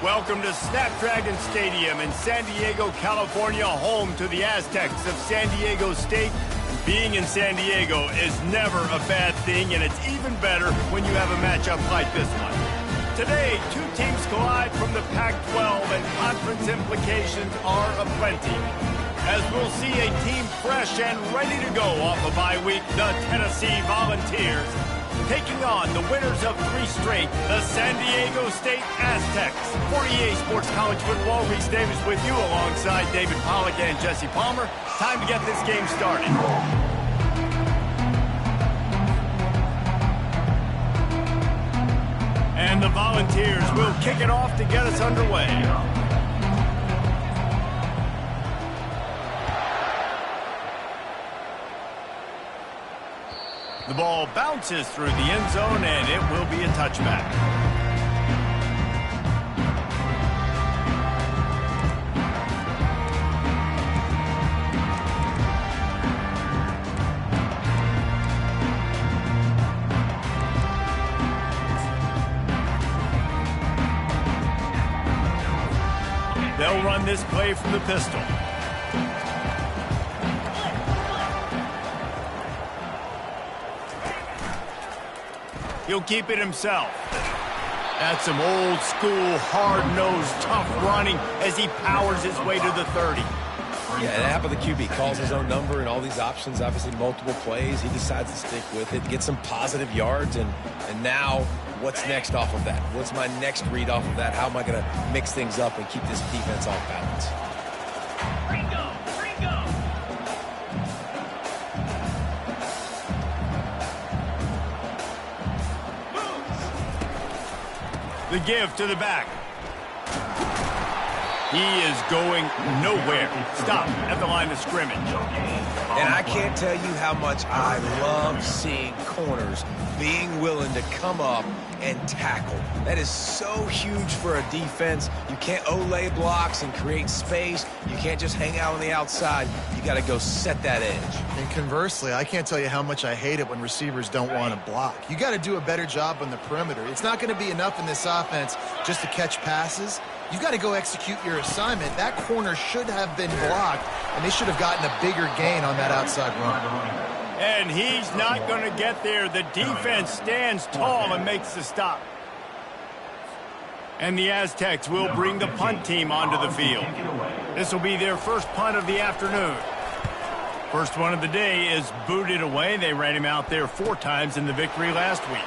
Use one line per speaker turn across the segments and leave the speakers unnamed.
Welcome to Snapdragon Stadium in San Diego, California, home to the Aztecs of San Diego State. Being in San Diego is never a bad thing, and it's even better when you have a matchup like this one. Today, two teams collide from the Pac-12, and conference implications are aplenty. As we'll see a team fresh and ready to go off a bye week, the Tennessee Volunteers, taking on the winners of 3 straight, the San Diego State Aztecs. For EA Sports College Football, Reese Davis with you alongside David Pollack and Jesse Palmer. Time to get this game started. And the Volunteers will kick it off to get us underway. The ball bounces through the end zone, and it will be a touchback. They'll run this play from the pistol. He'll keep it himself. That's some old school, hard-nosed, tough running as he powers his way to the 30.
Yeah, and half of the QB calls his own number and all these options, obviously multiple plays. He decides to stick with it, get some positive yards, and now what's next off of that? What's my next read off of that? How am I going to mix things up and keep this defense off balance?
The give to the back. He is going nowhere. Stop at the line of scrimmage.
And I can't tell you how much I love seeing corners being willing to come up and tackle. That is so huge for a defense. You can't olay blocks and create space. You can't just hang out on the outside. You got to go set that edge.
And conversely, I can't tell you how much I hate it when receivers don't want to block. You got to do a better job on the perimeter. It's not going to be enough in this offense just to catch passes. You've got to go execute your assignment. That corner should have been blocked, and they should have gotten a bigger gain on that outside run.
And he's not going to get there. The defense stands tall and makes the stop. And the Aztecs will bring the punt team onto the field. This will be their first punt of the afternoon. First one of the day is booted away. They ran him out there 4 times in the victory last week.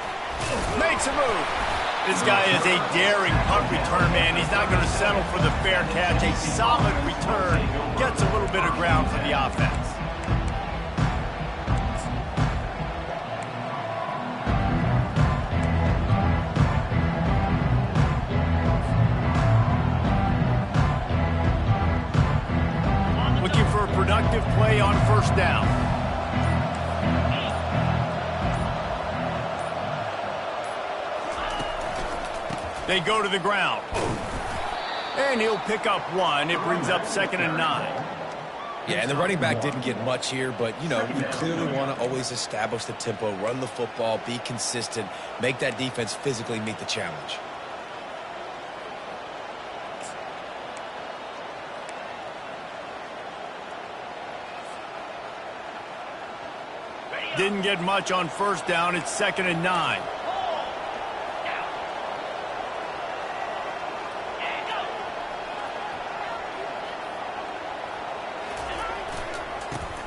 Makes a move. This guy is a daring punt return man. He's not going to settle for the fair catch. A solid return. Gets a little bit of ground for the offense. Looking for a productive play on first down. They go to the ground. And he'll pick up 1. It brings up 2nd and 9.
Yeah, and the running back didn't get much here, but, you know, you clearly want to always establish the tempo, run the football, be consistent, make that defense physically meet the challenge.
Didn't get much on first down. It's 2nd and 9.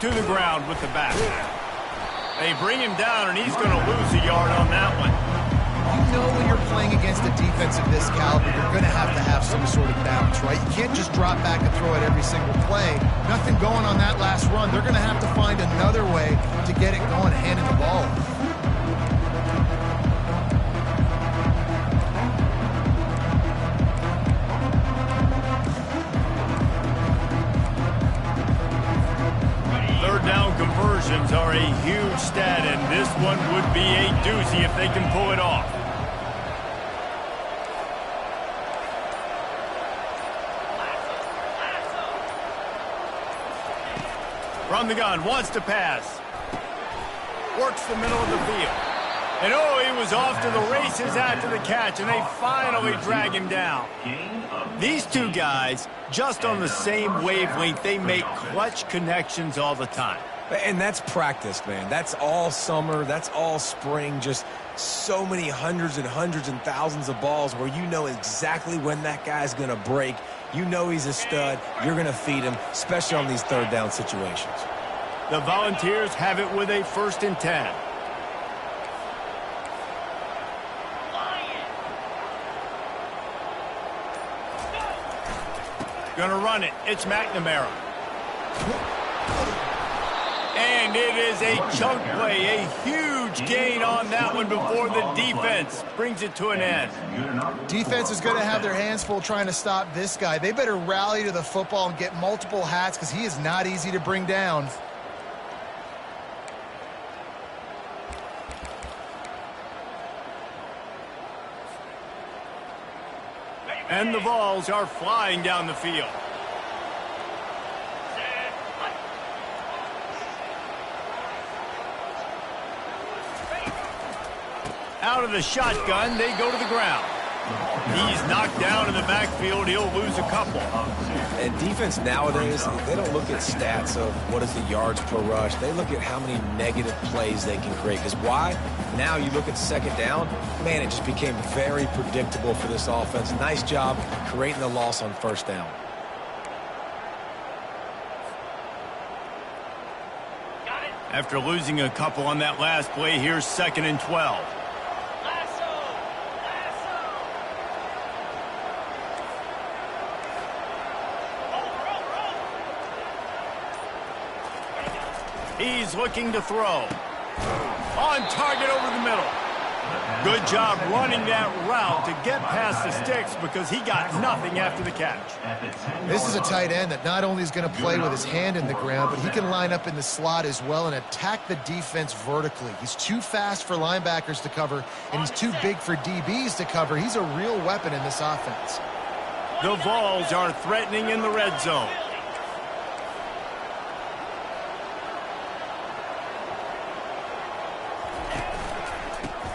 To the ground with the back. They bring him down, and he's going to lose a yard on that one.
You know when you're playing against a defense of this caliber, you're going to have some sort of balance, right? You can't just drop back and throw it every single play. Nothing going on that last run. They're going to have to find another way to get it going, handing the ball.
Third down conversions are a huge stat, and this one would be a doozy if they can pull it off. From the gun, wants to pass. Works the middle of the field. And oh, he was off to the races after the catch, and they finally drag him down. These two guys, just on the same wavelength, they make clutch connections all the time.
And that's practice, man. That's all summer. That's all spring. Just so many hundreds and thousands of balls where you know exactly when that guy's going to break. You know he's a stud. You're going to feed him, especially on these third down situations.
The Volunteers have it with a 1st and 10. Gonna run it. It's McNamara. And it is a chunk play, a huge gain on that one before the defense brings it to an end.
Defense is going to have their hands full trying to stop this guy. They better rally to the football and get multiple hats because he is not easy to bring down.
And the balls are flying down the field. Out of the shotgun, they go to the ground. He's knocked down in the backfield. He'll lose a couple.
And defense nowadays, they don't look at stats of what is the yards per rush. They look at how many negative plays they can create. Because why? Now you look at 2nd down, man, it just became very predictable for this offense. Nice job creating the loss on 1st down.
After losing a couple on that last play, here's 2nd and 12. He's looking to throw. On target over the middle. Good job running that route to get past the sticks because he got nothing after the catch.
This is a tight end that not only is going to play with his hand in the ground, but he can line up in the slot as well and attack the defense vertically. He's too fast for linebackers to cover, and he's too big for DBs to cover. He's a real weapon in this offense.
The Vols are threatening in the red zone.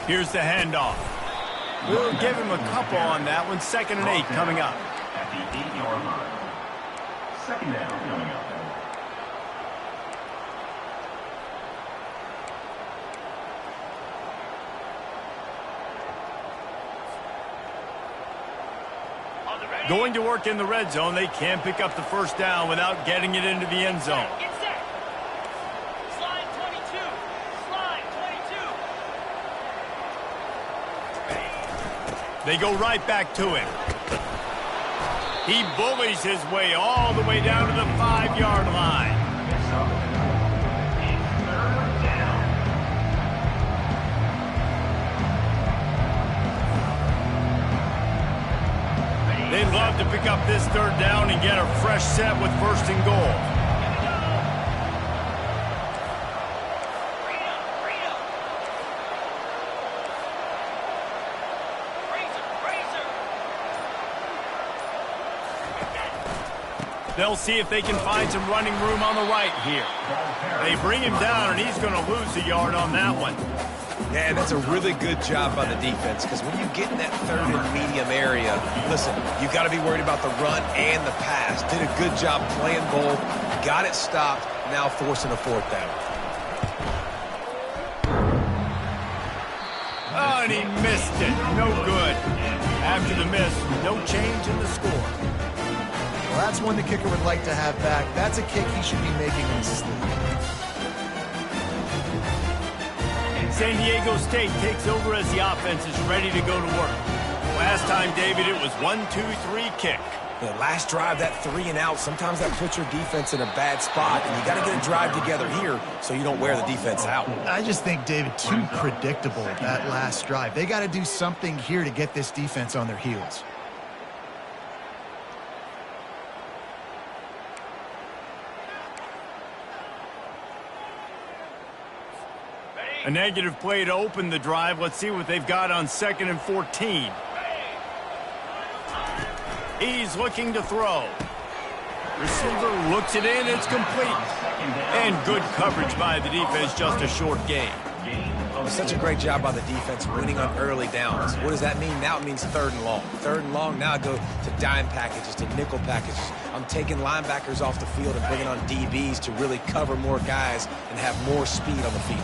Here's the handoff. We'll give him a couple on that one. 2nd and 8 coming up.
At the 8-yard line. 2nd down coming up.
Going to work in the red zone. They can't pick up the 1st down without getting it into the end zone. They go right back to him. He bullies his way all the way down to the 5-yard line. They'd love to pick up this 3rd down and get a fresh set with 1st and goal. They'll see if they can find some running room on the right here. They bring him down, and he's going to lose a yard on that one.
Yeah, and that's a really good job by the defense because when you get in that 3rd and medium area, listen, you got to be worried about the run and the pass. Did a good job playing both, got it stopped, now forcing a 4th down.
Oh, and he missed it. No good. After the miss, no change in the score.
Well, that's one the kicker would like to have back. That's a kick he should be making in his sleep.
San Diego State takes over as the offense is ready to go to work. Last time, David, it was 1-2-3 kick.
The last drive, that 3 and out, sometimes that puts your defense in a bad spot, and you got to get a drive together here so you don't wear the defense out.
I just think, David, too predictable that last drive. They got to do something here to get this defense on their heels.
A negative play to open the drive. Let's see what they've got on 2nd and 14. He's looking to throw. Receiver looks it in. It's complete. And good coverage by the defense. Just a short gain.
Such a great job by the defense winning on early downs. What does that mean? Now it means 3rd and long. 3rd and long, now I go to dime packages, to nickel packages. I'm taking linebackers off the field and bringing on DBs to really cover more guys and have more speed on the field.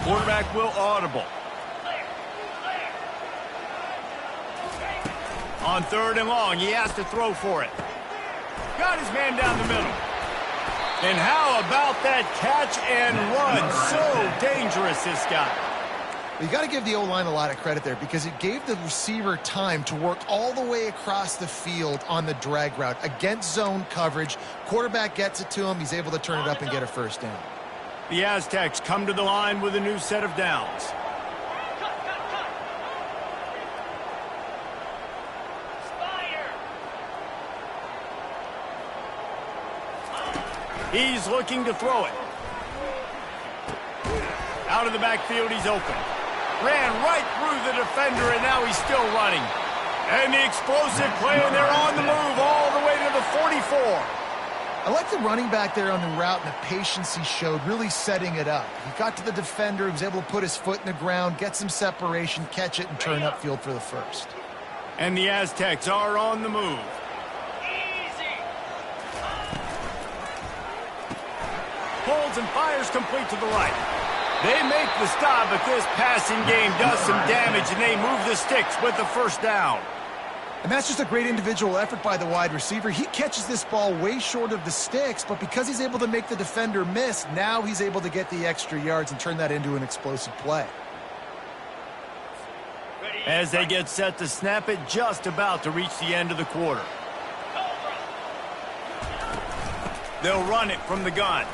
Quarterback will audible. On 3rd and long, he has to throw for it. Got his man down the middle. And how about that catch and run? So dangerous, this guy.
You got to give the O-line a lot of credit there because it gave the receiver time to work all the way across the field on the drag route against zone coverage. Quarterback gets it to him. He's able to turn it up and get a 1st down.
The Aztecs come to the line with a new set of downs. He's looking to throw it. Out of the backfield, he's open. Ran right through the defender, and now he's still running. And the explosive play, and they're on the move all the way to the 44.
I like the running back there on the route and the patience he showed, really setting it up. He got to the defender, he was able to put his foot in the ground, get some separation, catch it, and turn upfield for the 1st.
And the Aztecs are on the move. Holds and fires complete to the right. They make the stop, but this passing game does some damage, and they move the sticks with the 1st down.
And that's just a great individual effort by the wide receiver. He catches this ball way short of the sticks, but because he's able to make the defender miss, now he's able to get the extra yards and turn that into an explosive play.
As they get set to snap it, just about to reach the end of the quarter. They'll run it from the gun.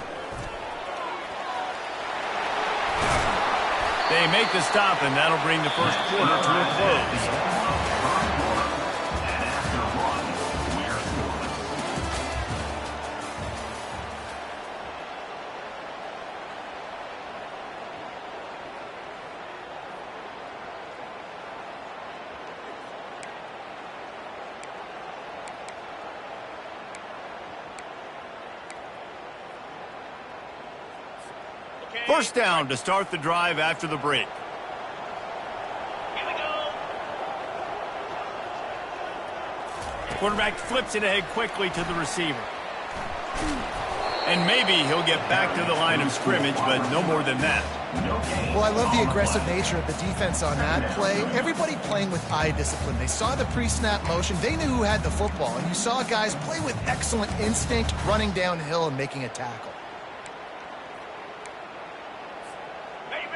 They make the stop, and that'll bring the 1st quarter to a close. First down to start the drive after the break. Here we go. Quarterback flips it ahead quickly to the receiver. And maybe he'll get back to the line of scrimmage, but no more than that.
Well, I love the aggressive nature of the defense on that play. Everybody playing with eye discipline. They saw the pre-snap motion. They knew who had the football. And you saw guys play with excellent instinct, running downhill and making a tackle.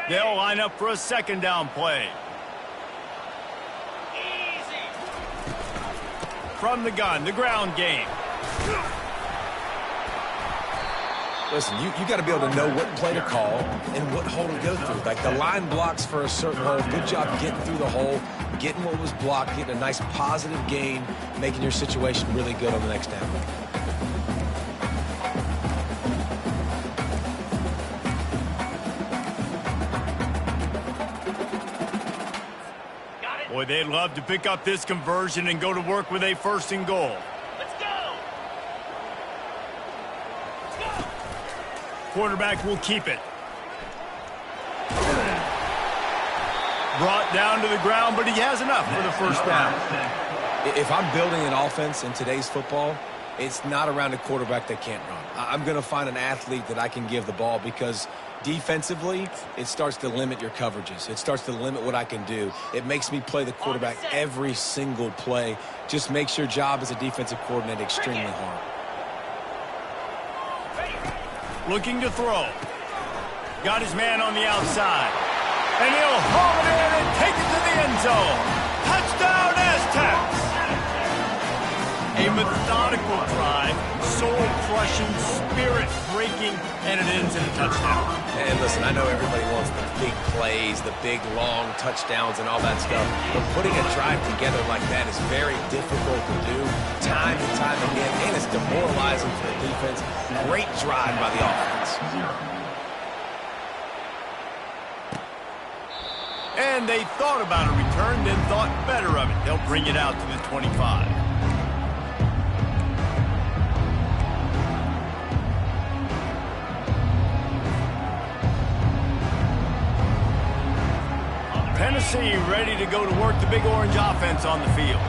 They'll line up for a 2nd down play. Easy. From the gun, the ground game.
Listen, you got to be able to know what play to call and what hole to go through. Like the line blocks for a certain hole. Good job getting through the hole, getting what was blocked, getting a nice positive gain, making your situation really good on the next down.
Boy, they'd love to pick up this conversion and go to work with a 1st and goal. Let's go! Quarterback will keep it. Brought down to the ground, but he has enough for the 1st down.
If I'm building an offense in today's football, it's not around a quarterback that can't run. I'm going to find an athlete that I can give the ball because defensively, it starts to limit your coverages. It starts to limit what I can do. It makes me play the quarterback every single play. Just makes your job as a defensive coordinator extremely hard.
Looking to throw. Got his man on the outside. And he'll haul it in and take it to the end zone. Touchdown, Aztecs! A methodical drive, soul-crushing, spirit-breaking, and it ends in a touchdown.
And listen, I know everybody wants the big plays, the big, long touchdowns and all that stuff, but putting a drive together like that is very difficult to do time and time again, and it's demoralizing for the defense. Great drive by the offense.
And they thought about a return, then thought better of it. They'll bring it out to the 25. Tennessee ready to go to work the Big Orange offense on the field.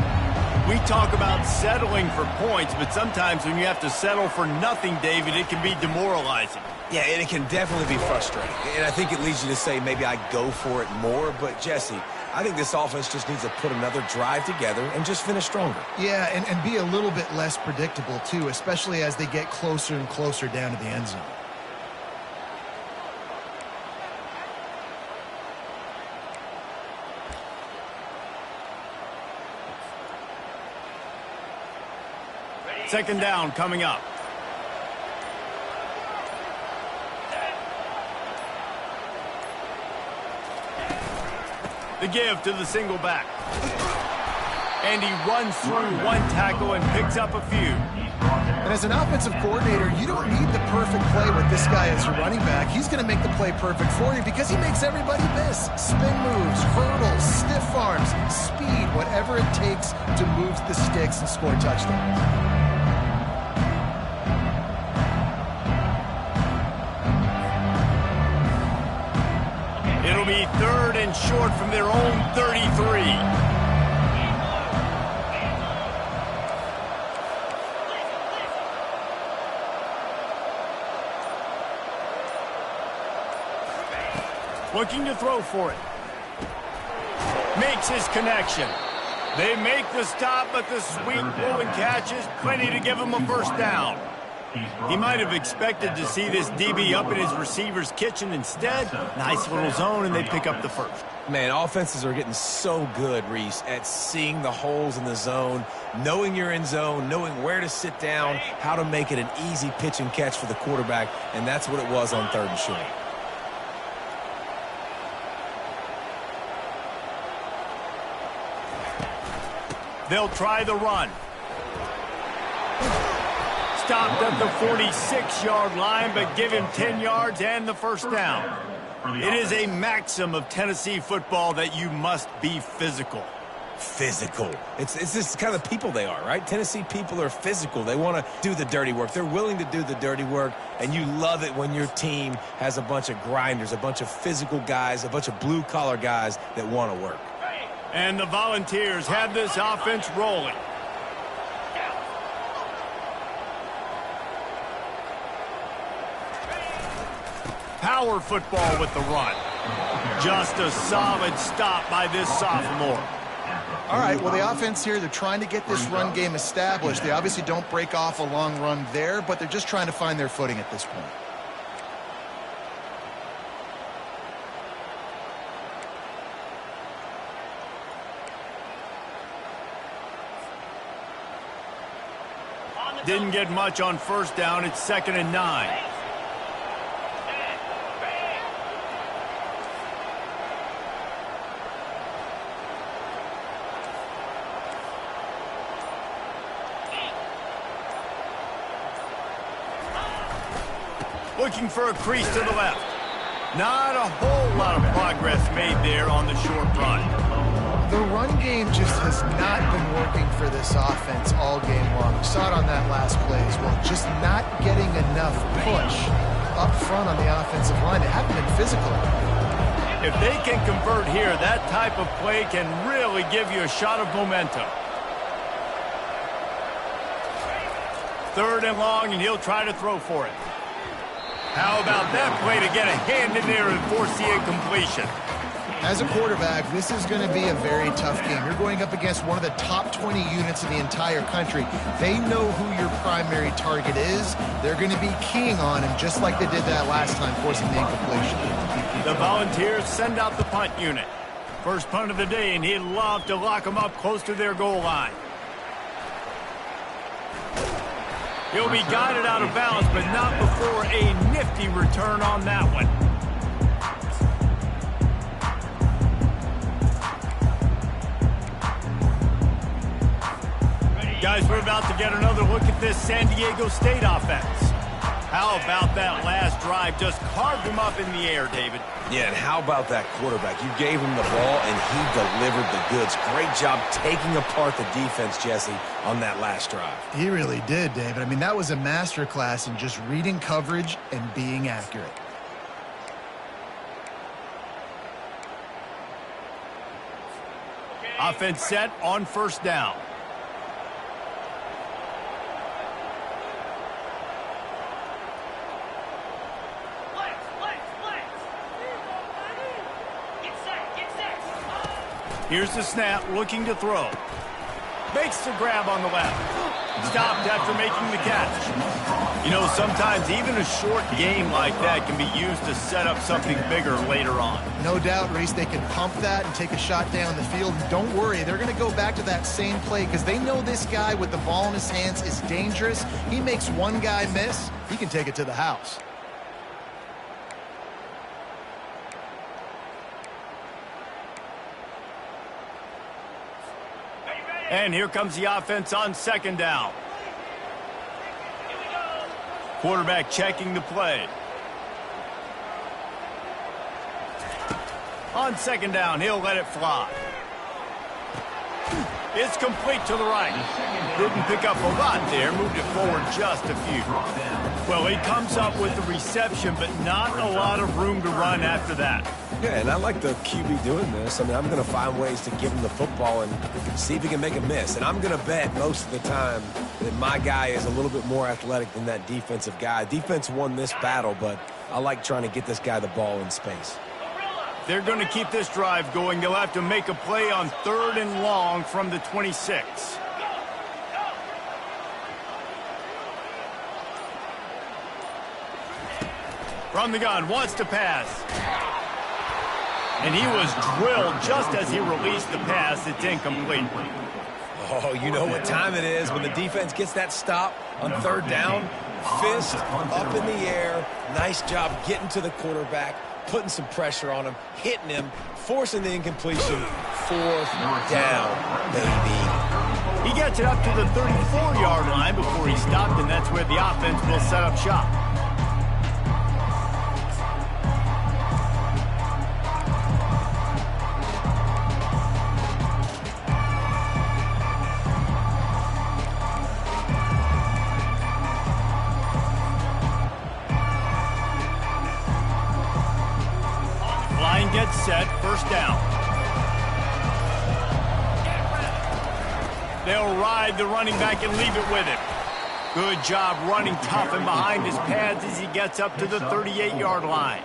We talk about settling for points, but sometimes when you have to settle for nothing, David, it can be demoralizing.
Yeah, and it can definitely be frustrating. And I think it leads you to say maybe I go for it more. But, Jesse, I think this offense just needs to put another drive together and just finish stronger.
Yeah, and be a little bit less predictable, too, especially as they get closer and closer down to the end zone.
Second down coming up. The give to the single back. And he runs through one tackle and picks up a few.
And as an offensive coordinator, you don't need the perfect play with this guy as your running back. He's going to make the play perfect for you because he makes everybody miss. Spin moves, hurdles, stiff arms, speed, whatever it takes to move the sticks and score touchdowns.
It'll be third and short from their own 33. Looking to throw for it. Makes his connection. They make the stop, but the sweet throw and catch is plenty to give him a first down. He might have expected to see this DB up in his receiver's kitchen. Instead, nice little zone, and they pick up the first.
Man, offenses are getting so good, Reese, at seeing the holes in the zone, knowing you're in zone, knowing where to sit down, how to make it an easy pitch and catch for the quarterback, and that's what it was on third and short.
They'll try the run. Stopped at the 46-yard line, but give him 10 yards and the first down. It is a maxim of Tennessee football that you must be physical.
Physical. It's this kind of people they are, right? Tennessee people are physical. They want to do the dirty work. They're willing to do the dirty work, and you love it when your team has a bunch of grinders, a bunch of physical guys, a bunch of blue-collar guys that want to work.
And the Volunteers have this offense rolling. Power football with the run. Just a solid stop by this sophomore.
All right, well, the offense here, they're trying to get this run game established. They obviously don't break off a long run there, but they're just trying to find their footing at this point.
Didn't get much on first down. It's 2nd and 9. Looking for a crease to the left. Not a whole lot of progress made there on the short run.
The run game just has not been working for this offense all game long. We saw it on that last play as well. Just not getting enough push up front on the offensive line. They haven't been physical.
If they can convert here, that type of play can really give you a shot of momentum. 3rd and long, and he'll try to throw for it. How about that play to get a hand in there and force the incompletion?
As a quarterback, this is going to be a very tough game. You're going up against one of the top 20 units in the entire country. They know who your primary target is. They're going to be keying on him just like they did that last time, forcing the incompletion.
The Volunteers send out the punt unit. First punt of the day, and he'd love to lock them up close to their goal line. He'll be guided out of bounds, but not before a nifty return on that one. Guys, we're about to get another look at this San Diego State offense. How about that last drive? Just carved him up in the air, David.
Yeah, and how about that quarterback? You gave him the ball, and he delivered the goods. Great job taking apart the defense, Jesse, on that last drive.
He really did, David. I mean, that was a masterclass in just reading coverage and being accurate.
Offense set on first down. Here's the snap, looking to throw. Makes the grab on the left. Stopped after making the catch. You know, sometimes even a short game like that can be used to set up something bigger later on.
No doubt, Reese, they can pump that and take a shot down the field. Don't worry, they're going to go back to that same play because they know this guy with the ball in his hands is dangerous. He makes one guy miss, he can take it to the house.
And here comes the offense on second down. Quarterback checking the play. On second down, he'll let it fly. It's complete to the right. Didn't pick up a lot there, moved it forward just a few. Well, he comes up with the reception, but not a lot of room to run after that.
Yeah, and I like the QB doing this. I mean, I'm going to find ways to give him the football and see if he can make a miss. And I'm going to bet most of the time that my guy is a little bit more athletic than that defensive guy. Defense won this battle, but I like trying to get this guy the ball in space.
They're going to keep this drive going. They'll have to make a play on 3rd and long from the 26. From the gun, wants to pass. And he was drilled just as he released the pass. It's incomplete.
Oh, you know what time it is when the defense gets that stop on 3rd down. Fist up in the air. Nice job getting to the quarterback, putting some pressure on him, hitting him, forcing the incompletion. 4th down, baby.
He gets it up to the 34-yard line before he stopped, and that's where the offense will set up shop. Gets set, first down. They'll ride the running back and leave it with him. Good job running tough and behind his pads as he gets up to the 38-yard line.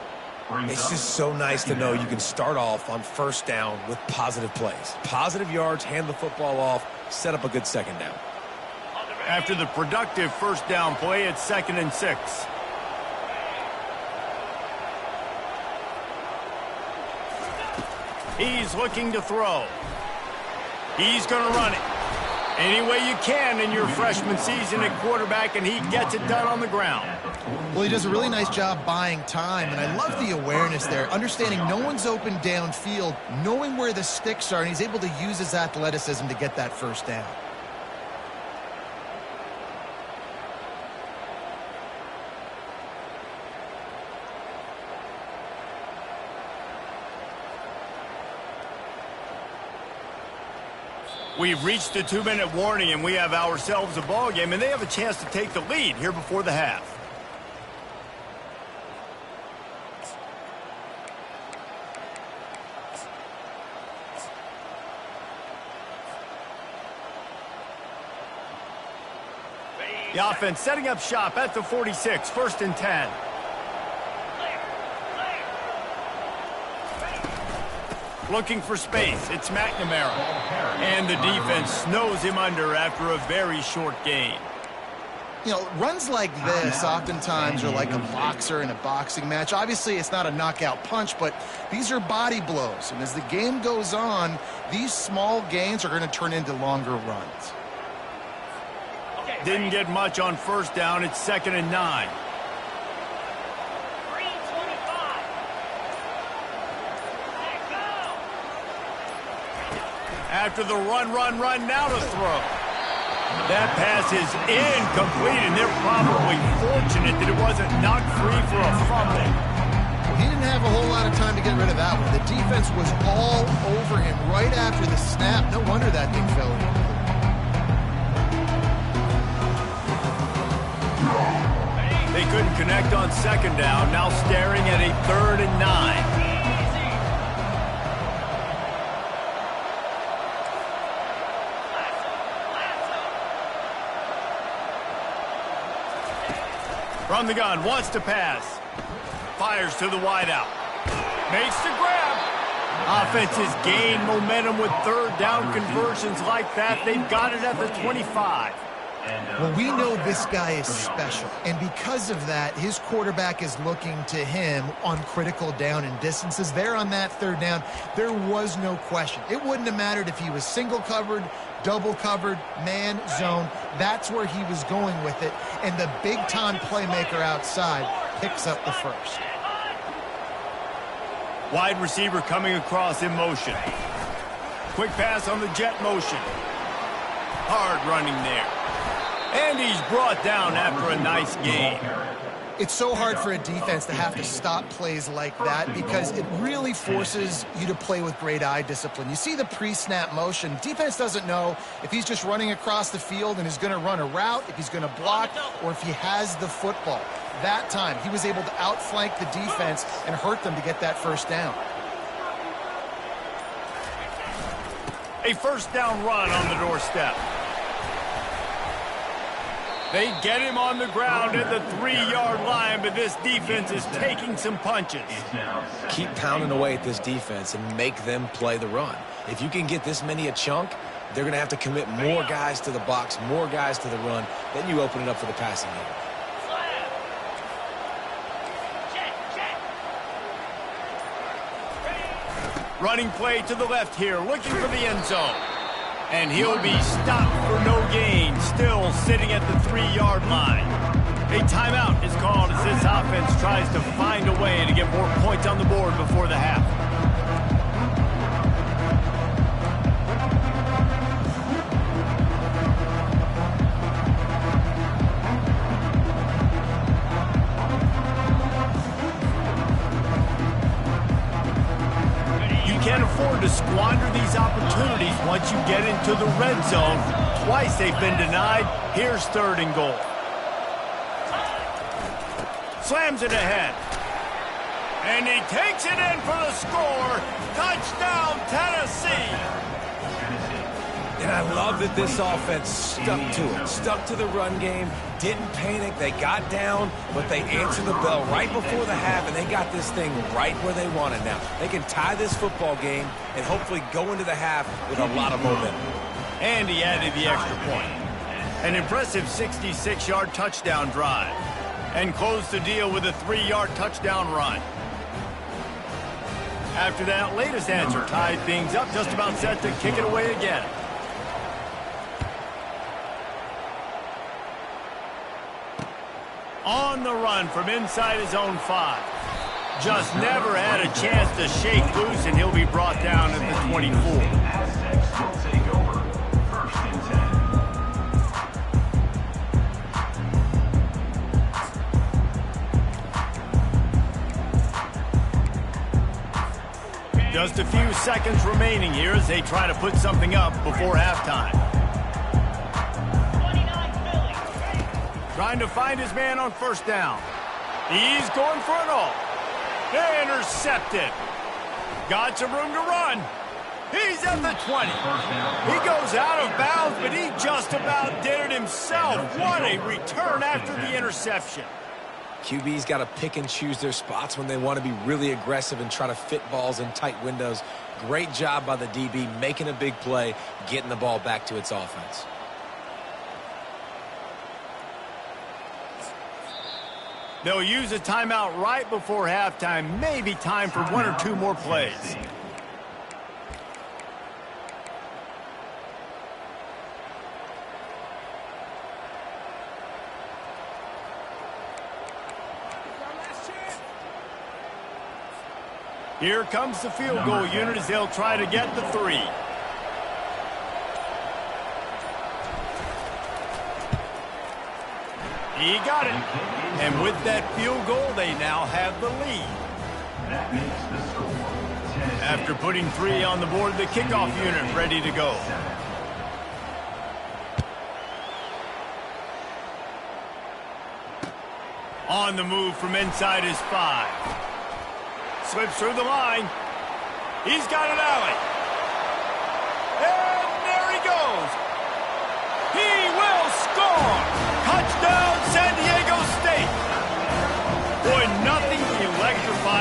It's just so nice to know you can start off on first down with positive plays. Positive yards, hand the football off, set up a good second down.
After the productive first down play, it's 2nd and 6. He's looking to throw. He's going to run it any way you can in your freshman season at quarterback, and he gets it done on the ground.
Well, he does a really nice job buying time, and I love the awareness there, understanding no one's open downfield, knowing where the sticks are, and he's able to use his athleticism to get that first down.
We've reached the 2-minute warning, and we have ourselves a ball game, and they have a chance to take the lead here before the half. The offense setting up shop at the 46, 1st and 10. Looking for space, it's McNamara. And the defense snows him under after a very short gain.
You know, runs like this oftentimes are like a boxer in a boxing match. Obviously, it's not a knockout punch, but these are body blows. And as the game goes on, these small gains are going to turn into longer runs.
Didn't get much on first down. It's 2nd and 9. After the run, now to throw. That pass is incomplete, and they're probably fortunate that it wasn't knocked free for a fumble.
He didn't have a whole lot of time to get rid of that one. The defense was all over him right after the snap. No wonder that thing fell in.
They couldn't connect on second down. Now staring at a 3rd and 9. From the gun, wants to pass. Fires to the wideout. Makes the grab. Offenses gain momentum with third down conversions like that. They've got it at the 25.
Well, we know this guy is special, and because of that, his quarterback is looking to him on critical down and distances. There on that third down, there was no question. It wouldn't have mattered if he was single covered, double covered, man, zone. That's where he was going with it, and the big-time playmaker outside picks up the first.
Wide receiver coming across in motion. Quick pass on the jet motion. Hard running there. And he's brought down after a nice gain.
It's so hard for a defense to have to stop plays like that because it really forces you to play with great eye discipline. You see the pre-snap motion. Defense doesn't know if he's just running across the field and is going to run a route, if he's going to block, or if he has the football. That time, he was able to outflank the defense and hurt them to get that first down.
A first down run on the doorstep. They get him on the ground at the 3-yard line, but this defense is taking some punches.
Keep pounding away at this defense and make them play the run. If you can get this many a chunk, they're going to have to commit more guys to the box, more guys to the run. Then you open it up for the passing game.
Running play to the left here, looking for the end zone. And he'll be stopped for no gain, still sitting at the 3-yard line. A timeout is called as this offense tries to find a way to get more points on the board before the half. Can't afford to squander these opportunities once you get into the red zone. Twice they've been denied. Here's 3rd and goal. Slams it ahead. And he takes it in for the score. Touchdown, Tennessee.
And I love that this offense stuck to it, stuck to the run game, didn't panic. They got down, but they answered the bell right before the half, and they got this thing right where they want it now. They can tie this football game and hopefully go into the half with a lot of momentum.
And he added the extra point. An impressive 66-yard touchdown drive. And closed the deal with a 3-yard touchdown run. After that latest answer tied things up, just about set to kick it away again. On the run from inside his own 5. Just never had a chance to shake loose, and he'll be brought down at the 24.
Aztecs will take over. 1st and 10.
Just a few seconds remaining here as they try to put something up before halftime. Trying to find his man on 1st down. He's going for it all. Intercepted. Got some room to run. He's at the 20. He goes out of bounds, but he just about did it himself. What a return after the interception.
QB's got to pick and choose their spots when they want to be really aggressive and try to fit balls in tight windows. Great job by the DB making a big play, getting the ball back to its offense.
They'll use a timeout right before halftime. Maybe time for 1 or 2 more plays. Here comes the field goal unit as they'll try to get the 3. He got it. And with that field goal, they now have the lead.
That makes the score 10.
After putting 3 on the board, the kickoff unit ready to go. On the move from inside his 5. Slips through the line. He's got an alley. And there he goes. He will score. Touchdown, San Diego State.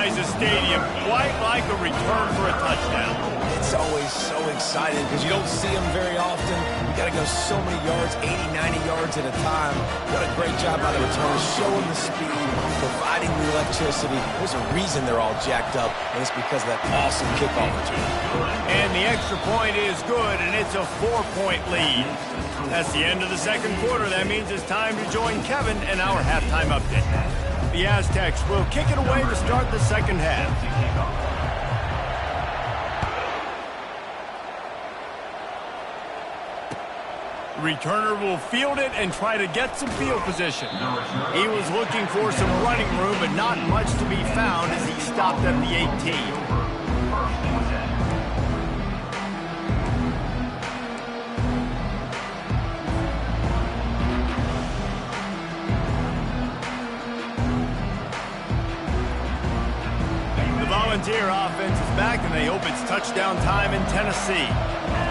energize the stadium quite like a return for a touchdown.
It's always so exciting because you don't see them very often. You got to go so many yards, 80, 90 yards at a time. What a great job by the returners, showing the speed, providing the electricity. There's a reason they're all jacked up, and it's because of that awesome kickoff return.
And the extra point is good, and it's a 4-point lead. That's the end of the second quarter. That means it's time to join Kevin in our halftime update. The Aztecs will kick it away to start the second half. Returner will field it and try to get some field position. He was looking for some running room, but not much to be found as he stopped at the 18. The Volunteer offense is back, and they hope it's touchdown time in Tennessee.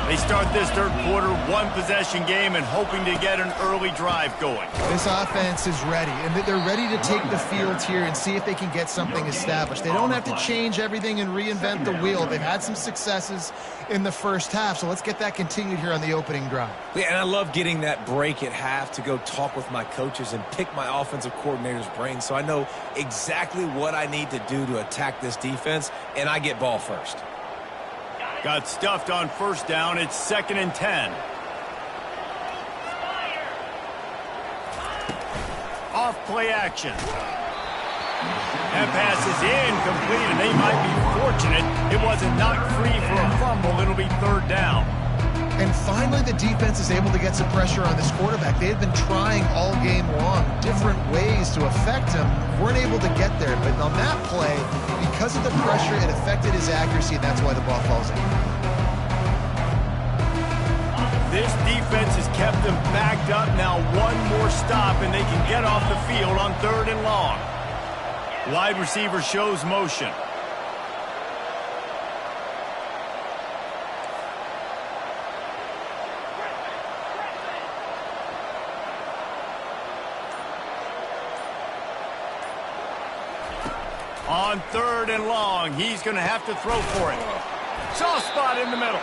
They start this third quarter one-possession game and hoping to get an early drive going.
This offense is ready, and they're ready to take the field here and see if they can get something established. They don't have to change everything and reinvent the wheel. They've had some successes in the first half, so let's get that continued here on the opening drive.
Yeah, and I love getting that break at half to go talk with my coaches and pick my offensive coordinator's brain so I know exactly what I need to do to attack this defense, and I get ball first.
Got stuffed on first down. It's 2nd and 10. Off play action. That pass is incomplete, and they might be fortunate it wasn't knocked free for a fumble. It'll be 3rd down.
And finally, the defense is able to get some pressure on this quarterback. They had been trying all game long different ways to affect him. Weren't able to get there, but on that play, because of the pressure, it affected his accuracy, and that's why the ball falls in.
This defense has kept them backed up. Now one more stop, and they can get off the field on 3rd and long. Wide receiver shows motion. On 3rd and long, he's going to have to throw for it. Soft spot in the middle.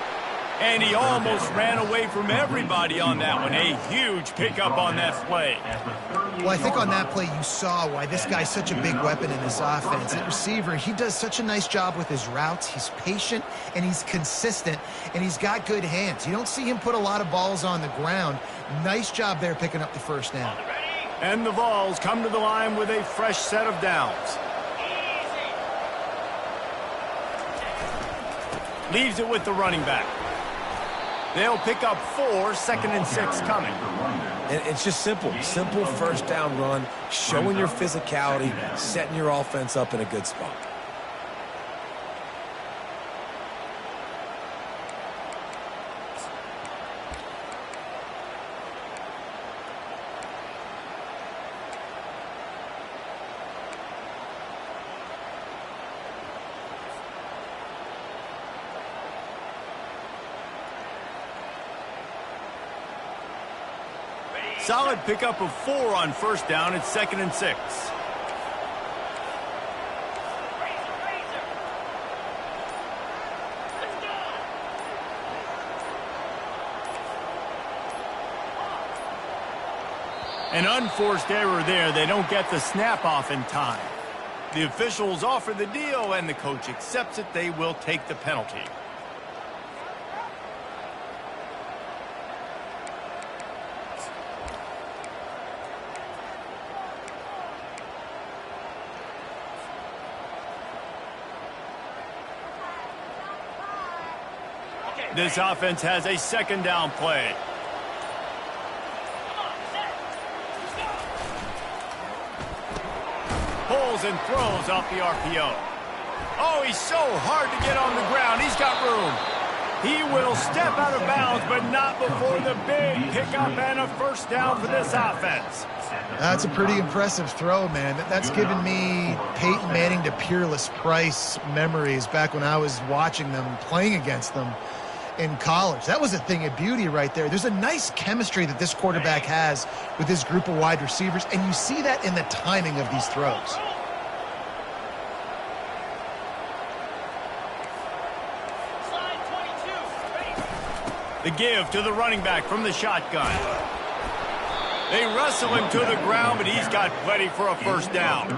And he almost ran away from everybody on that one. A huge pickup on that play.
Well, I think on that play you saw why this guy's such a big weapon in this offense. At receiver, he does such a nice job with his routes. He's patient, and he's consistent, and he's got good hands. You don't see him put a lot of balls on the ground. Nice job there picking up the first down.
And the Vols come to the line with a fresh set of downs. Leaves it with the running back. They'll pick up 4, 2nd and 6 coming.
And it's just simple first down run, showing your physicality, setting your offense up in a good spot.
Solid pickup of 4 on first down. It's 2nd and 6. An unforced error there. They don't get the snap off in time. The officials offer the deal, and the coach accepts it. They will take the penalty. This offense has a 2nd down play. Pulls and throws off the RPO. Oh, he's so hard to get on the ground. He's got room. He will step out of bounds, but not before the big pickup and a first down for this offense.
That's a pretty impressive throw, man. That's given me Peyton Manning to Peerless Price memories back when I was watching them, playing against them in college. That was a thing of beauty right there. There's a nice chemistry that this quarterback has with his group of wide receivers, and you see that in the timing of these throws.
The give to the running back from the shotgun. They wrestle him to the ground, but he's got plenty for a first down.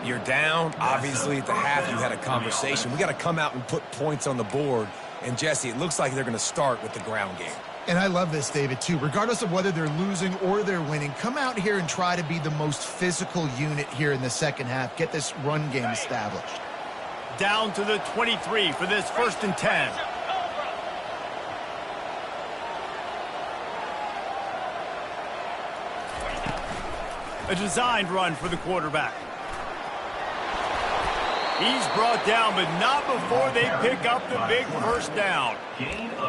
You're down. Obviously, at the half, you had a conversation. We got to come out and put points on the board. And, Jesse, it looks like they're going to start with the ground game.
And I love this, David, too. Regardless of whether they're losing or they're winning, come out here and try to be the most physical unit here in the second half. Get this run game established.
Down to the 23 for this 1st and 10. A designed run for the quarterback. He's brought down, but not before they pick up the big first down.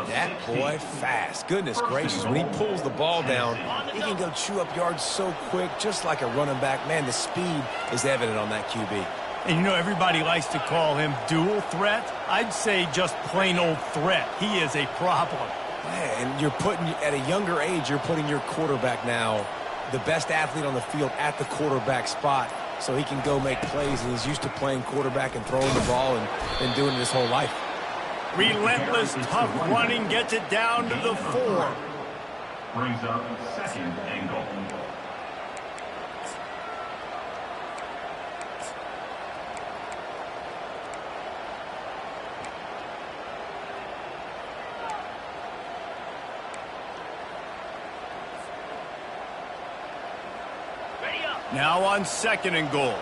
That boy fast. Goodness gracious. When he pulls the ball down, he can go chew up yards so quick, just like a running back. Man, the speed is evident on that QB.
And you know, everybody likes to call him dual threat. I'd say just plain old threat. He is a problem.
Man, and you're putting, at a younger age, you're putting your quarterback now, the best athlete on the field, at the quarterback spot, so he can go make plays, and he's used to playing quarterback and throwing the ball and been doing it his whole life.
Relentless, tough running gets it down to the 4.
Brings up 2nd and goal.
Now on 2nd and goal.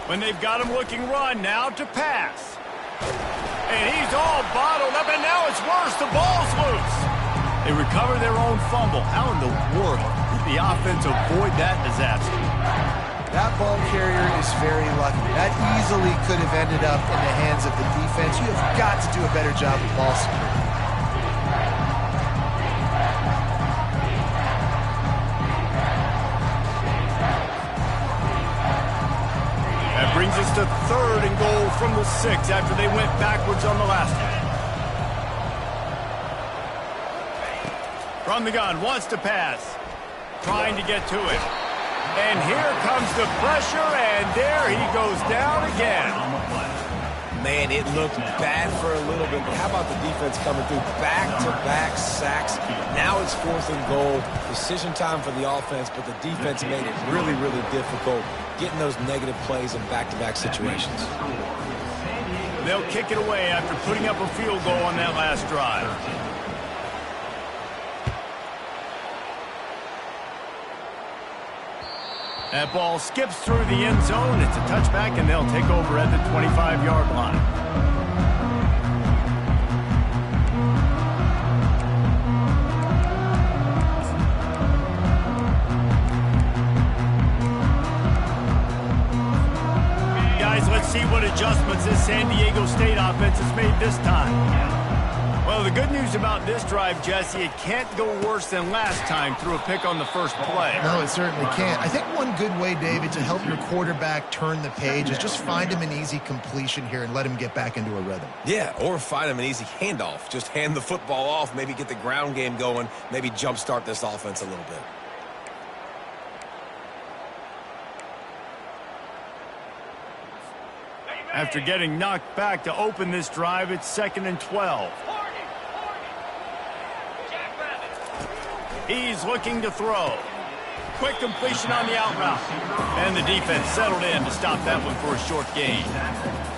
When they've got him looking run, now to pass. And he's all bottled up, and now it's worse. The ball's loose. They recover their own fumble. How in the world did the offense avoid that disaster?
That ball carrier is very lucky. That easily could have ended up in the hands of the defense. You have got to do a better job of ball security.
That brings us to 3rd and goal from the 6 after they went backwards on the last one. From the gun, wants to pass. Trying to get to it. And here comes the pressure, and there he goes down again.
Man, it looked bad for a little bit, but how about the defense coming through? Back-to-back sacks. Now it's 4th and goal. Decision time for the offense, but the defense made it really, really difficult getting those negative plays in back-to-back situations.
They'll kick it away after putting up a field goal on that last drive. That ball skips through the end zone. It's a touchback, and they'll take over at the 25-yard line. Guys, let's see what adjustments this San Diego State offense has made this time. Well, the good news about this drive, Jesse, it can't go worse than last time through a pick on the first play.
No, it certainly can't. I think one good way, David, to help your quarterback turn the page is just find him an easy completion here and let him get back into a rhythm.
Yeah, or find him an easy handoff. Just hand the football off, maybe get the ground game going, maybe jumpstart this offense a little bit.
After getting knocked back to open this drive, it's 2nd and 12. He's looking to throw. Quick completion on the out route. And the defense settled in to stop that one for a short gain.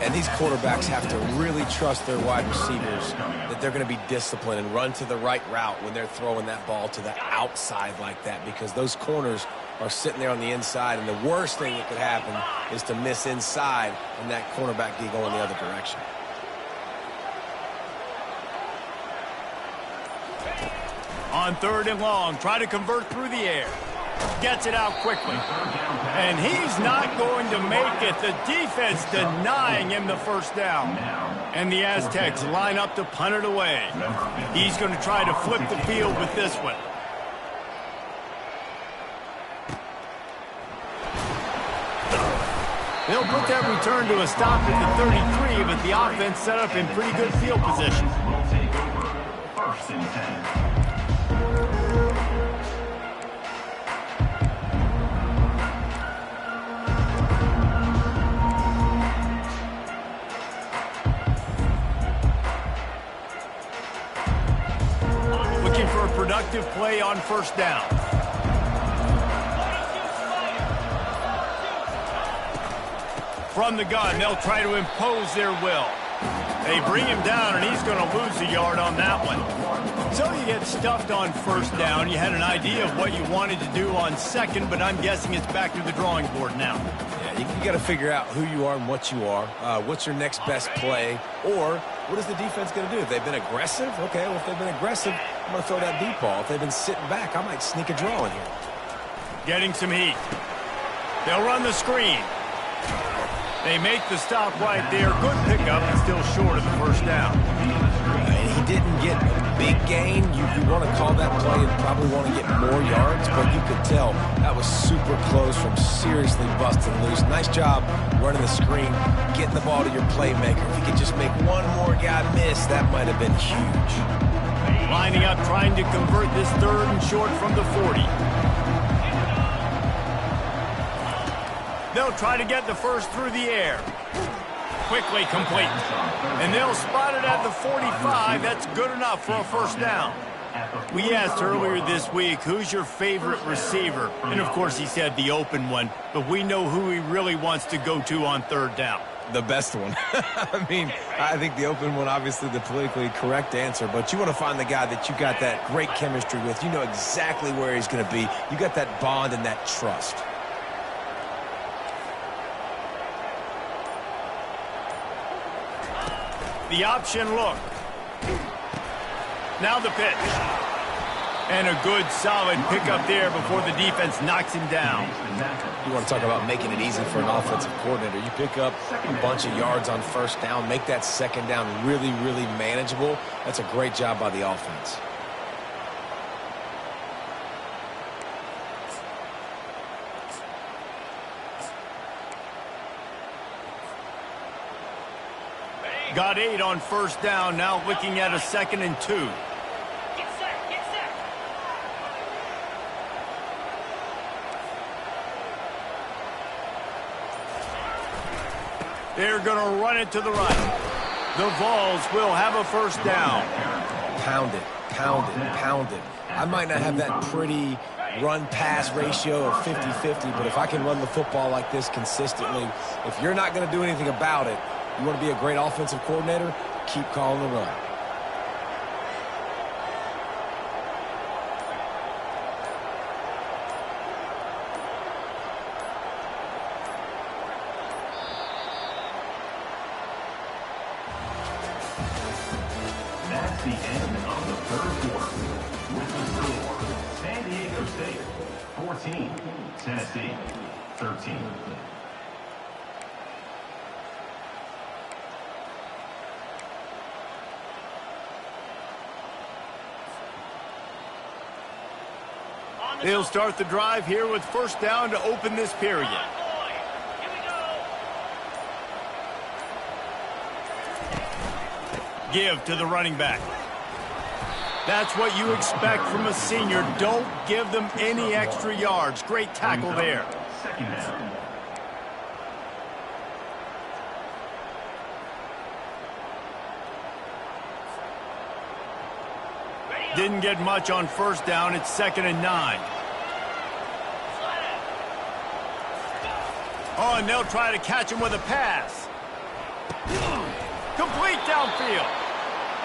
And these quarterbacks have to really trust their wide receivers that they're going to be disciplined and run to the right route when they're throwing that ball to the outside like that, because those corners are sitting there on the inside, and the worst thing that could happen is to miss inside and that cornerback get going the other direction.
On 3rd and long, try to convert through the air. Gets it out quickly. And he's not going to make it. The defense denying him the first down. And the Aztecs line up to punt it away. He's going to try to flip the field with this one. They'll put that return to a stop at the 33, but the offense set up in pretty good field position.
Will take over 1st and 10.
productive play on first down. From the gun, they'll try to impose their will. They bring him down, and he's going to lose a yard on that one. So you get stuffed on first down. You had an idea of what you wanted to do on second, but I'm guessing it's back to the drawing board now.
Yeah, you got to figure out who you are and what you are. What's your next best play? Or what is the defense going to do? If they've been aggressive, okay, well, if they've been aggressive, I'm going to throw that deep ball. If they've been sitting back, I might sneak a draw in here.
Getting some heat. They'll run the screen. They make the stop right there. Good pickup, but still short of the first down.
And he didn't get a big gain. You want to call that play and probably want to get more yards, but you could tell that was super close from seriously busting loose. Nice job running the screen, getting the ball to your playmaker. If he could just make one more guy miss, that might have been huge.
Lining up, trying to convert this third and short from the 40. They'll try to get the first through the air. Quickly complete. And they'll spot it at the 45. That's good enough for a first down. We asked earlier this week, who's your favorite receiver? And, of course, he said the open one. But we know who he really wants to go to on third down.
The best one. I mean, I think the open one, obviously the politically correct answer, but you want to find the guy that you got that great chemistry with. You know exactly where he's going to be. You got that bond and that trust.
The option look. Now the pitch. And a good, solid pickup there before the defense knocks him down.
You want to talk about making it easy for an offensive coordinator. You pick up a bunch of yards on first down, make that second down really, really manageable. That's a great job by the offense.
Got 8 on first down, now looking at a 2nd and 2.
Get set.
They're going to run it to the right. The Vols will have a first down.
Pound it. I might not have that pretty run-pass ratio of 50-50, but if I can run the football like this consistently, if you're not going to do anything about it, you want to be a great offensive coordinator, keep calling the run.
That's the end of the third quarter. With the score, San Diego State 14, Tennessee 13.
They'll start the drive here with first down to open this period. Give to the running back. That's what you expect from a senior. Don't give them any extra yards. Great tackle there.
Second down.
Didn't get much on first down. It's 2nd and 9. Oh, and they'll try to catch him with a pass. Complete downfield.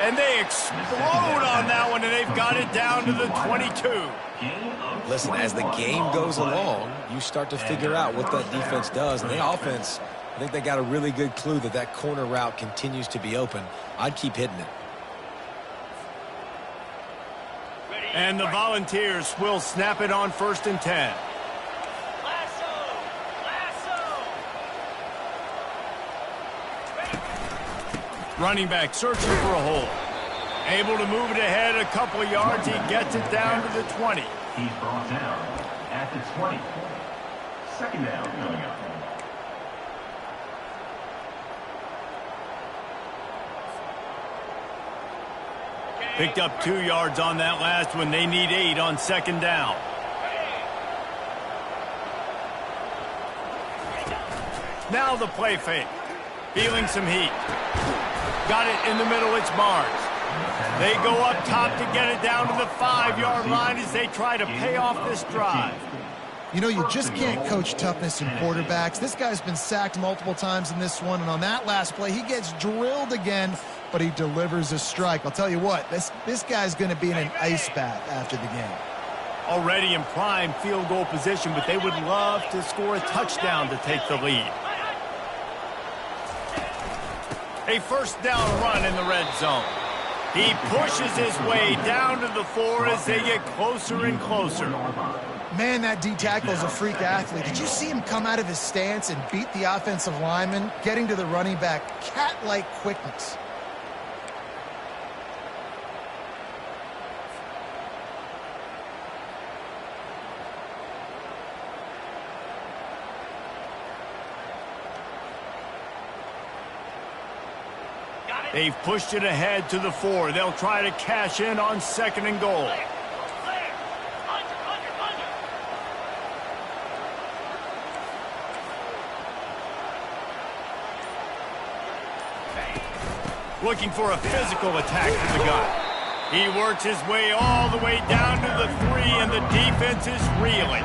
And they explode on that one, and they've got it down to the 22.
Listen, as the game goes along, you start to figure out what that defense does. And the offense, I think they got a really good clue that that corner route continues to be open. I'd keep hitting it.
And the Volunteers will snap it on 1st and 10. Running back searching for a hole. Able to move it ahead a couple of yards. He gets it down to the 20.
He's brought down at the 20. Second down coming up.
Picked up 2 yards on that last one. They need 8 on 2nd down. Now the play fake. Feeling some heat. Got it in the middle. It's Barnes. They go up top to get it down to the 5-yard line as they try to pay off this drive.
You know, you just can't coach toughness in quarterbacks. This guy's been sacked multiple times in this one, and on that last play, he gets drilled again, but he delivers a strike. I'll tell you what, this guy's going to be in an ice bath after the game.
Already in prime field goal position, but they would love to score a touchdown to take the lead. A first down run in the red zone. He pushes his way down to the 4 as they get closer and closer.
Man, that D tackle is a freak athlete. Did you see him come out of his stance and beat the offensive lineman, getting to the running back? Cat-like quickness.
They've pushed it ahead to the 4. They'll try to cash in on 2nd and goal. Looking for a physical attack from the gun. He works his way all the way down to the 3, and the defense is reeling.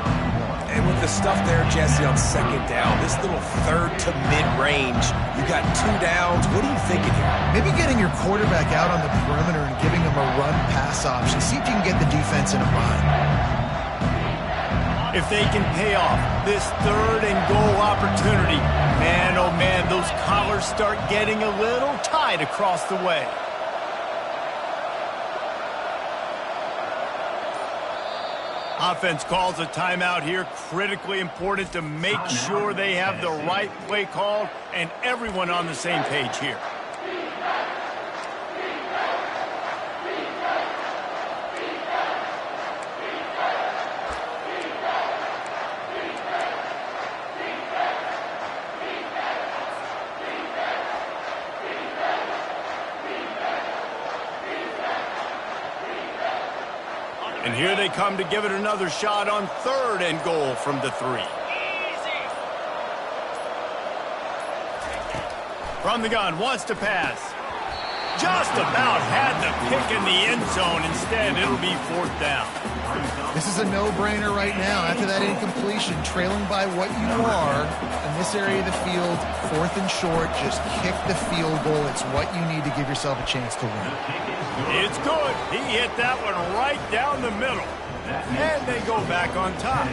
And with the stuff there, Jesse, on 2nd down, this little 3rd to mid-range, you got 2 downs. What are you thinking here?
Maybe getting your quarterback out on the perimeter and giving him a run-pass option. See if you can get the defense in a bind.
If they can pay off this 3rd and goal opportunity, man, oh man, those collars start getting a little tight across the way. Offense calls a timeout here. Critically important to make sure they have the right play called and everyone on the same page here. And here they come to give it another shot on 3rd and goal from the 3. From the gun, wants to pass. Just about had the pick in the end zone. Instead, it'll be 4th down.
This is a no-brainer right now. After that incompletion, trailing by what you are in this area of the field, 4th and short, just kick the field goal. It's what you need to give yourself a chance to win.
It's good. He hit that one right down the middle. And they go back on top.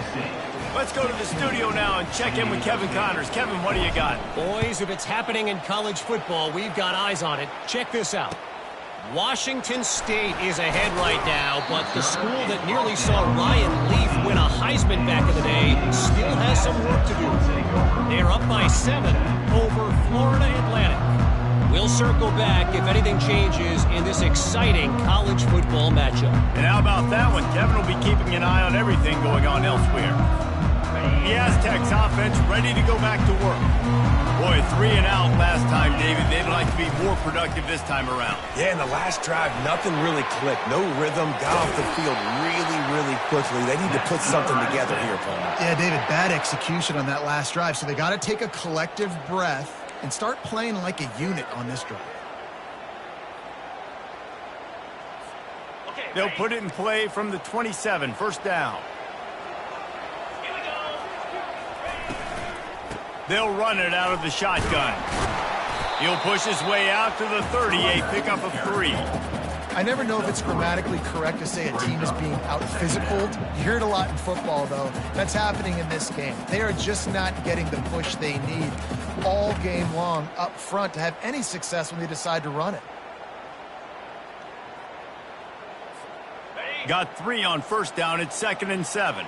Let's go to the studio now and check in with Kevin Connors. Kevin, what do you got?
Boys, if it's happening in college football, we've got eyes on it. Check this out. Washington State is ahead right now, but the school that nearly saw Ryan Leaf win a Heisman back in the day still has some work to do. They're up by 7 over Florida Atlantic. We'll circle back if anything changes in this exciting college football matchup.
And how about that one? Kevin will be keeping an eye on everything going on elsewhere. The Aztecs offense ready to go back to work. Boy, 3 and out last time, David. They'd like to be more productive this time around.
Yeah, in the last drive, nothing really clicked. No rhythm, got off the field really, really quickly. They need to put something together here, Paul.
Yeah, David, bad execution on that last drive, so they got to take a collective breath and start playing like a unit on this drive.
They'll put it in play from the 27, 1st down. They'll run it out of the shotgun. He'll push his way out to the 30, a pickup of 3.
I never know if it's grammatically correct to say a team is being out-physicaled. You hear it a lot in football, though. That's happening in this game. They are just not getting the push they need all game long up front to have any success when they decide to run it.
Got 3 on 1st down. It's 2nd and 7.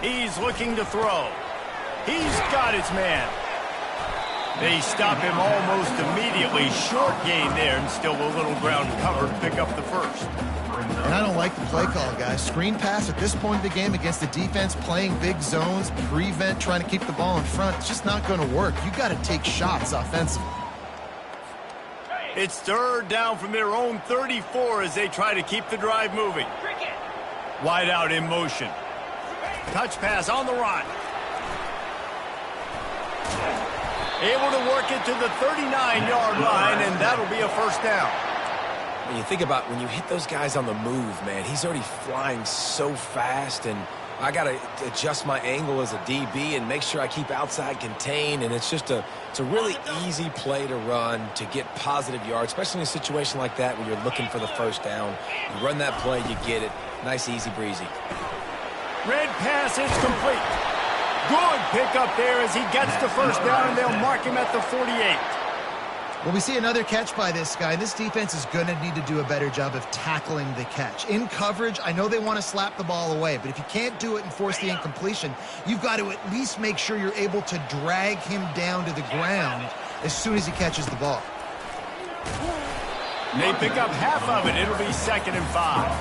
He's looking to throw. He's got his man. They stop him almost immediately. Short gain there, and still a little ground covered to pick up the 1st.
And I don't like the play call, guys. Screen pass at this point of the game against the defense, playing big zones, prevent, trying to keep the ball in front. It's just not going to work. You got to take shots offensively.
It's 3rd down from their own 34 as they try to keep the drive moving. Wide out in motion. Touch pass on the run. Able to work it to the 39-yard line, and that'll be a first down.
When you think about when you hit those guys on the move, man, he's already flying so fast, and I got to adjust my angle as a DB and make sure I keep outside contained, and it's a really easy play to run to get positive yards, especially in a situation like that where you're looking for the first down. You run that play, you get it. Nice, easy breezy.
Red pass is complete. Good pickup there as he gets the first down, and they'll mark him at the 48.
Well, we see another catch by this guy. This defense is going to need to do a better job of tackling the catch. In coverage, I know they want to slap the ball away, but if you can't do it and force the incompletion, you've got to at least make sure you're able to drag him down to the ground as soon as he catches the ball.
They pick up half of it. It'll be 2nd and 5.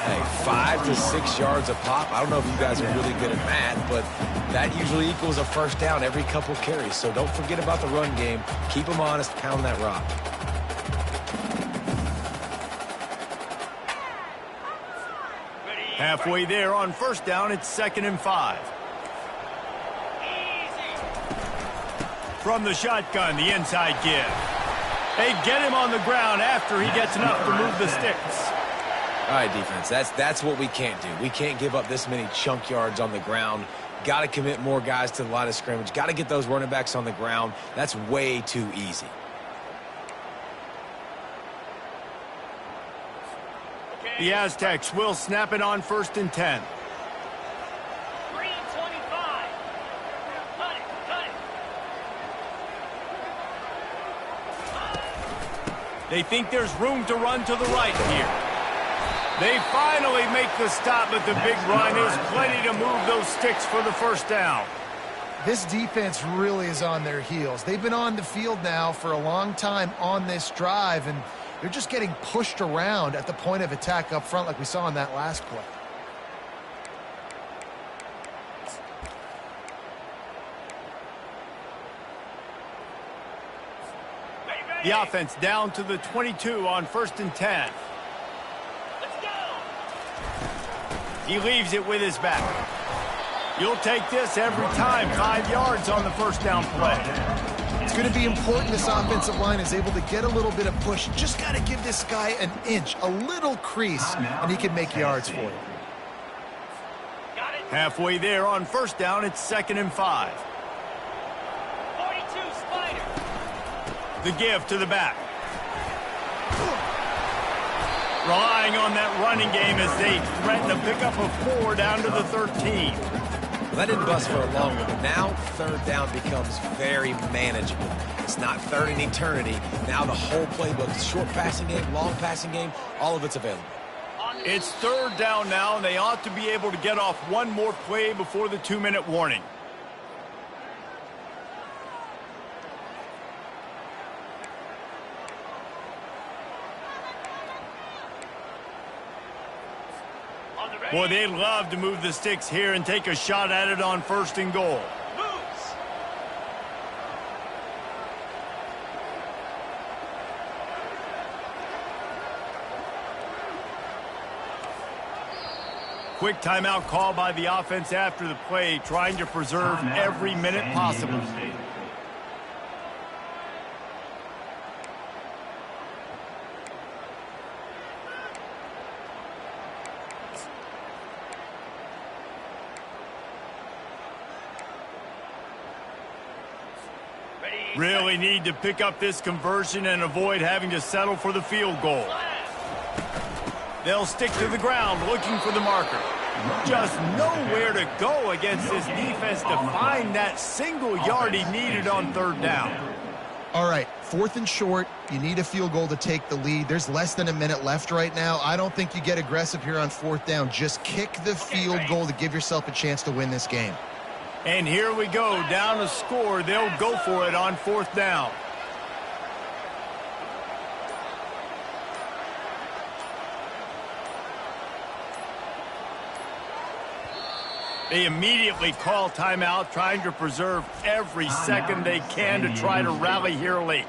Hey, 5 to 6 yards a pop. I don't know if you guys are really good at math, but that usually equals a first down every couple carries. So don't forget about the run game. Keep them honest. Pound that rock.
Halfway there on first down, it's 2nd and 5. From the shotgun, the inside give. They get him on the ground after he gets enough to move the sticks.
All right, defense, that's what we can't do. We can't give up this many chunk yards on the ground. Got to commit more guys to the line of scrimmage. Got to get those running backs on the ground. That's way too easy.
The Aztecs will snap it on 1st and 10.
3:25. Cut it.
They think there's room to run to the right here. They finally make the stop, but the big run is plenty to move those sticks for the first down.
This defense really is on their heels. They've been on the field now for a long time on this drive, and they're just getting pushed around at the point of attack up front like we saw in that last play.
The offense down to the 22 on 1st and 10.
Let's go.
He leaves it with his back. You'll take this every time. 5 yards on the first down play.
It's going to be important this offensive line is able to get a little bit of push. Just got to give this guy an inch, a little crease, and he can make yards for you.
Got it.
Halfway there on first down, it's 2nd and 5.
42 Spider.
The give to the back. Relying on that running game as they threaten to pick up a 4 down to the 13.
Well, that didn't bust for a long one, but now 3rd down becomes very manageable. It's not 3rd and eternity. Now the whole playbook, short passing game, long passing game, all of it's available.
It's 3rd down now, and they ought to be able to get off one more play before the 2-minute warning. Boy, they'd love to move the sticks here and take a shot at it on 1st and goal.
Moves.
Quick timeout call by the offense after the play, trying to preserve every minute possible. Really need to pick up this conversion and avoid having to settle for the field goal. They'll stick to the ground looking for the marker. Just nowhere to go against this defense to find that single yard he needed on 3rd down.
All right, 4th and short. You need a field goal to take the lead. There's less than a minute left right now. I don't think you get aggressive here on 4th down. Just kick the field goal to give yourself a chance to win this game.
And here we go, down a score. They'll go for it on 4th down. They immediately call timeout, trying to preserve every second they can to try to rally here late.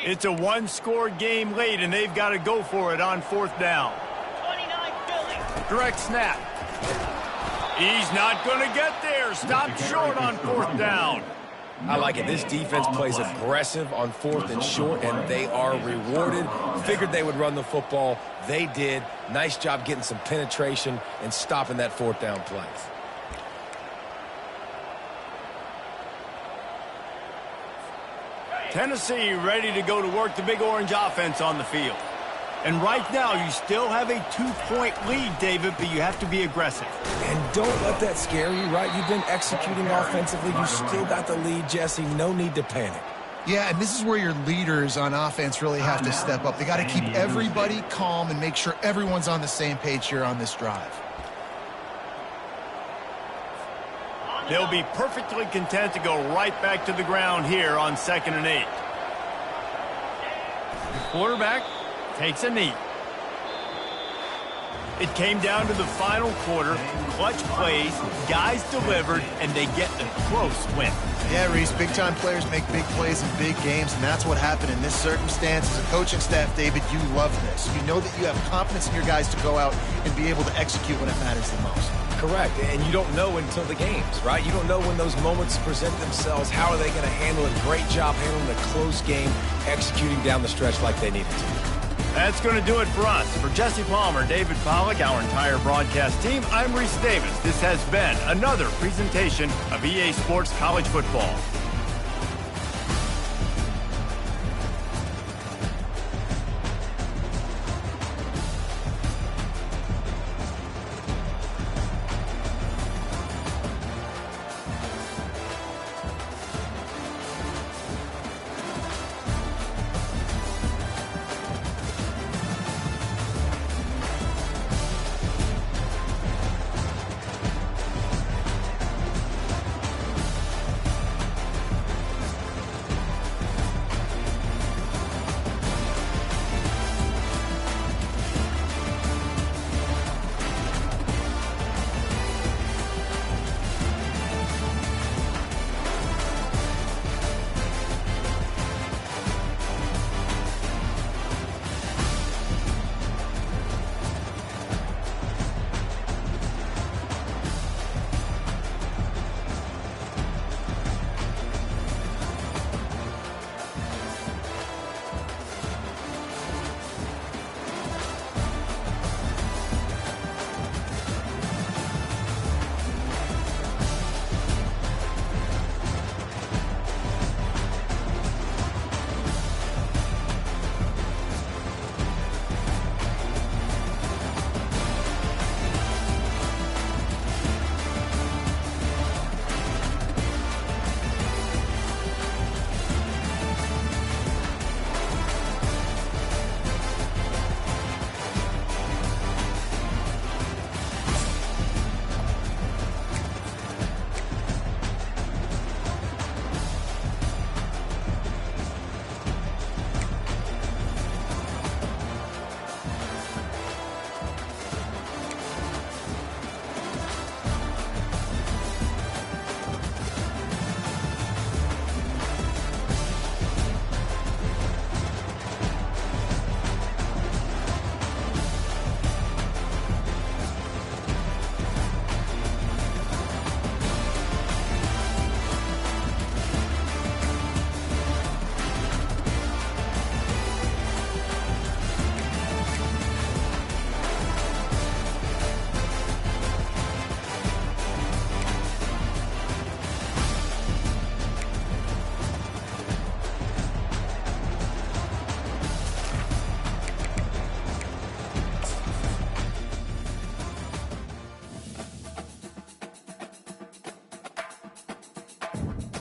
It's a one-score game late, and they've got to go for it on 4th down.
29 Philly.
Direct snap. He's not going to get there. Stopped short on 4th down.
I like it. This defense plays aggressive on 4th and short, and they are rewarded. Figured they would run the football. They did. Nice job getting some penetration and stopping that 4th down play.
Tennessee ready to go to work the Big Orange offense on the field. And right now, you still have a 2-point lead, David, but you have to be aggressive.
And don't let that scare you, right? You've been executing offensively. You still got the lead, Jesse. No need to panic.
Yeah, and this is where your leaders on offense really have to step up. They got to keep everybody calm and make sure everyone's on the same page here on this drive.
They'll be perfectly content to go right back to the ground here on 2nd and 8. The quarterback takes a knee. It came down to the final quarter. Clutch plays, guys delivered, and they get a close win.
Yeah, Reese, big-time players make big plays in big games, and that's what happened in this circumstance. As a coaching staff, David, you love this. You know that you have confidence in your guys to go out and be able to execute when it matters the most.
Correct, and you don't know until the games, right? You don't know when those moments present themselves. How are they going to handle it? Great job handling a close game, executing down the stretch like they needed to.
That's going to do it for us. For Jesse Palmer, David Pollack, our entire broadcast team, I'm Reese Davis. This has been another presentation of EA Sports College Football.